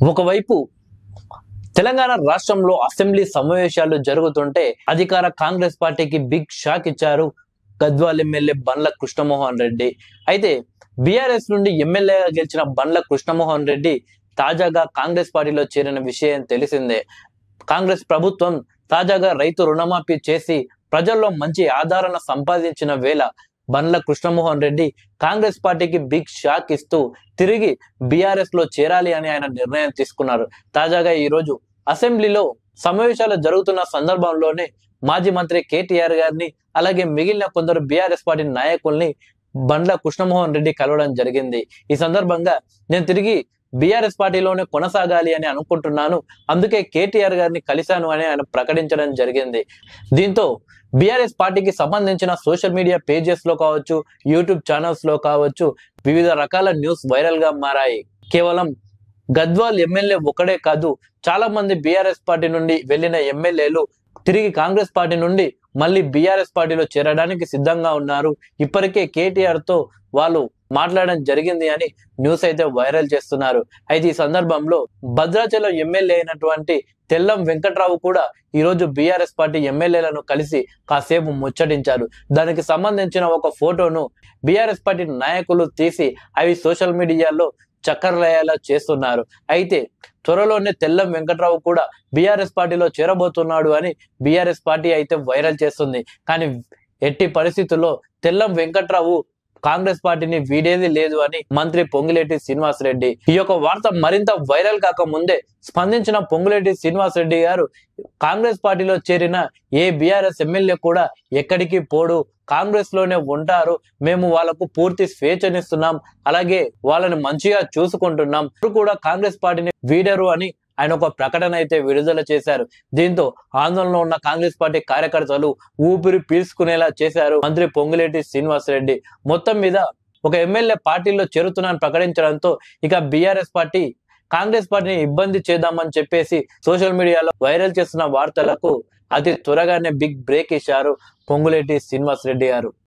ఒకవైపు తెలంగాణ రాష్ట్రంలో అసెంబ్లీ సమావేశాలు జరుగుతుంటే అధికార కాంగ్రెస్ పార్టీకి బిగ్ షాక్ ఇచ్చారు గద్వాల్ ఎమ్మెల్యే బండ్ల కృష్ణమోహన్ రెడ్డి. అయితే బీఆర్ఎస్ నుండి ఎమ్మెల్యేగా గెలిచిన బండ్ల కృష్ణమోహన్ రెడ్డి తాజాగా కాంగ్రెస్ పార్టీలో చేరిన విషయం తెలిసిందే. కాంగ్రెస్ ప్రభుత్వం తాజాగా రైతు రుణమాఫీ చేసి ప్రజల్లో మంచి ఆదరణ సంపాదించిన వేళ బండ్ల కృష్ణమోహన్ రెడ్డి కాంగ్రెస్ పార్టీకి బిగ్ షాక్ ఇస్తూ తిరిగి బీఆర్ఎస్ లో చేరాలి అని ఆయన నిర్ణయం తీసుకున్నారు. తాజాగా ఈ రోజు అసెంబ్లీలో సమావేశాలు జరుగుతున్న సందర్భంలోనే మాజీ మంత్రి కేటీఆర్ గారిని అలాగే మిగిలిన కొందరు బీఆర్ఎస్ పార్టీ నాయకుల్ని బండ్ల కృష్ణమోహన్ రెడ్డి కలవడం జరిగింది. ఈ సందర్భంగా నేను తిరిగి బీఆర్ఎస్ పార్టీలోనే కొనసాగాలి అని అనుకుంటున్నాను, అందుకే కేటీఆర్ గారిని కలిశాను అని ఆయన ప్రకటించడం జరిగింది. దీంతో బీఆర్ఎస్ పార్టీకి సంబంధించిన సోషల్ మీడియా పేజెస్ లో కావచ్చు, యూట్యూబ్ ఛానల్స్ లో కావచ్చు, వివిధ రకాల న్యూస్ వైరల్ గా మారాయి. కేవలం గద్వాల్ ఎమ్మెల్యే ఒకడే కాదు, చాలా మంది బీఆర్ఎస్ పార్టీ నుండి వెళ్లిన ఎమ్మెల్యేలు తిరిగి కాంగ్రెస్ పార్టీ నుండి మళ్ళీ బీఆర్ఎస్ పార్టీలో చేరడానికి సిద్ధంగా ఉన్నారు. ఇప్పటికే కేటీఆర్ తో వాళ్ళు మాట్లాడడం జరిగింది అని న్యూస్ అయితే వైరల్ చేస్తున్నారు. అయితే ఈ సందర్భంలో భద్రాచలం ఎమ్మెల్యే అయినటువంటి తెల్లం వెంకట్రావు కూడా ఈ రోజు బీఆర్ఎస్ పార్టీ ఎమ్మెల్యేలను కలిసి కాసేపు ముచ్చటించారు. దానికి సంబంధించిన ఒక ఫోటోను బీఆర్ఎస్ పార్టీ నాయకులు తీసి అవి సోషల్ మీడియాలో చక్కర్లయ్యేలా చేస్తున్నారు. అయితే త్వరలోనే తెల్లం వెంకట్రావు కూడా బీఆర్ఎస్ పార్టీలో చేరబోతున్నాడు అని బీఆర్ఎస్ పార్టీ అయితే వైరల్ చేస్తుంది. కానీ ఎట్టి పరిస్థితుల్లో తెల్లం వెంకట్రావు కాంగ్రెస్ పార్టీని వీడేది లేదు అని మంత్రి పొంగులేటి శ్రీనివాస్ రెడ్డి. ఈ యొక్క వార్త మరింత వైరల్ కాక ముందే స్పందించిన పొంగులేటి శ్రీనివాస్ రెడ్డి గారు కాంగ్రెస్ పార్టీలో చేరిన ఏ బీఆర్ఎస్ ఎమ్మెల్యే కూడా ఎక్కడికి పోడు, కాంగ్రెస్ లోనే ఉంటారు, మేము వాళ్ళకు పూర్తి స్వేచ్ఛనిస్తున్నాం, అలాగే వాళ్ళని మంచిగా చూసుకుంటున్నాం, కూడా కాంగ్రెస్ పార్టీని వీడరు అని ఆయన ఒక ప్రకటన అయితే విడుదల చేశారు. దీంతో ఆందోళనలో ఉన్న కాంగ్రెస్ పార్టీ కార్యకర్తలు ఊపిరి పీల్చుకునేలా చేశారు మంత్రి పొంగులేటి శ్రీనివాస్ రెడ్డి. మొత్తం మీద ఒక ఎమ్మెల్యే పార్టీలో చేరుతున్నానని ప్రకటించడంతో ఇక బీఆర్ఎస్ పార్టీ కాంగ్రెస్ పార్టీని ఇబ్బంది చేద్దామని చెప్పేసి సోషల్ మీడియాలో వైరల్ చేస్తున్న వార్తలకు అతి త్వరగానే బిగ్ బ్రేక్ ఇచ్చారు పొంగులేటి శ్రీనివాస్ రెడ్డి గారు.